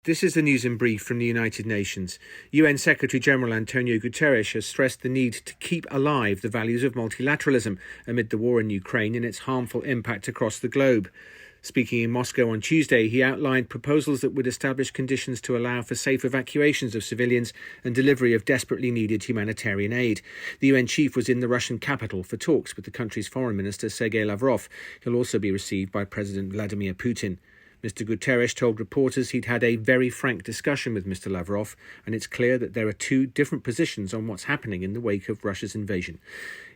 This is the news in brief from the United Nations. UN Secretary-General Antonio Guterres has stressed the need to keep alive the values of multilateralism amid the war in Ukraine and its harmful impact across the globe. Speaking in Moscow on Tuesday, he outlined proposals that would establish conditions to allow for safe evacuations of civilians and delivery of desperately needed humanitarian aid. The UN chief was in the Russian capital for talks with the country's foreign minister, Sergei Lavrov. He'll also be received by President Vladimir Putin. Mr. Guterres told reporters he'd had a very frank discussion with Mr. Lavrov, and it's clear that there are two different positions on what's happening in the wake of Russia's invasion.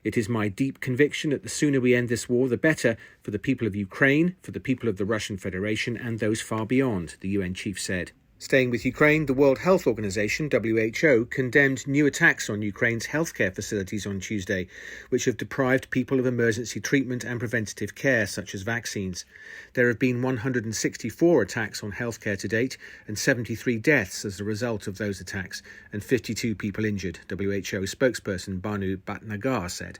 It is my deep conviction that the sooner we end this war, the better for the people of Ukraine, for the people of the Russian Federation, and those far beyond, the UN chief said. Staying with Ukraine, the World Health Organization, WHO, condemned new attacks on Ukraine's healthcare facilities on Tuesday, which have deprived people of emergency treatment and preventative care, such as vaccines. There have been 164 attacks on healthcare to date and 73 deaths as a result of those attacks, and 52 people injured, WHO spokesperson Banu Bhatnagar said.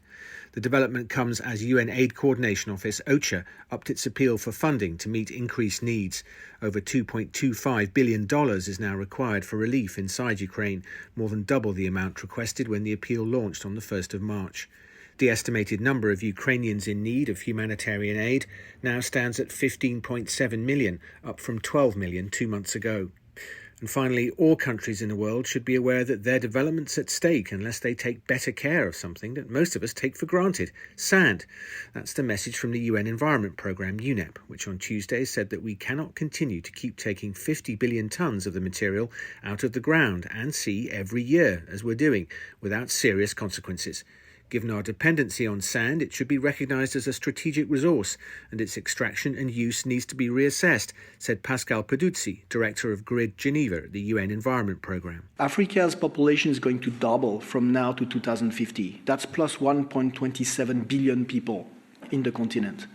The development comes as UN Aid Coordination Office, OCHA, upped its appeal for funding to meet increased needs. Over $2.25 billion is now required for relief inside Ukraine, more than double the amount requested when the appeal launched on the 1st of March. The estimated number of Ukrainians in need of humanitarian aid now stands at 15.7 million, up from 12 million 2 months ago. And finally, all countries in the world should be aware that their development's at stake unless they take better care of something that most of us take for granted, sand. That's the message from the UN Environment Programme, UNEP, which on Tuesday said that we cannot continue to keep taking 50 billion tonnes of the material out of the ground and sea every year, as we're doing, without serious consequences. Given our dependency on sand, it should be recognised as a strategic resource, and its extraction and use needs to be reassessed, said Pascal Peduzzi, director of GRID Geneva at the UN Environment Programme. Africa's population is going to double from now to 2050. That's plus 1.27 billion people in the continent.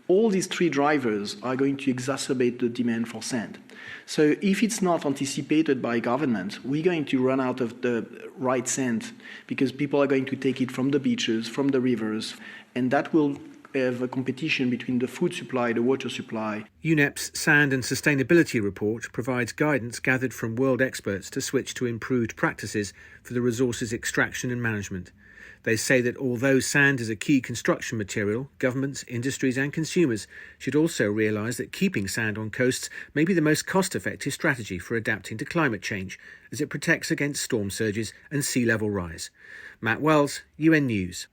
All these three drivers are going to exacerbate the demand for sand. So if it's not anticipated by government, we're going to run out of the right sand because people are going to take it from the beaches, from the rivers, and that will have a competition between the food supply, the water supply. UNEP's Sand and Sustainability Report provides guidance gathered from world experts to switch to improved practices for the resources extraction and management. They say that although sand is a key construction material, governments, industries and consumers should also realise that keeping sand on coasts may be the most cost-effective strategy for adapting to climate change, as it protects against storm surges and sea level rise. Matt Wells, UN News.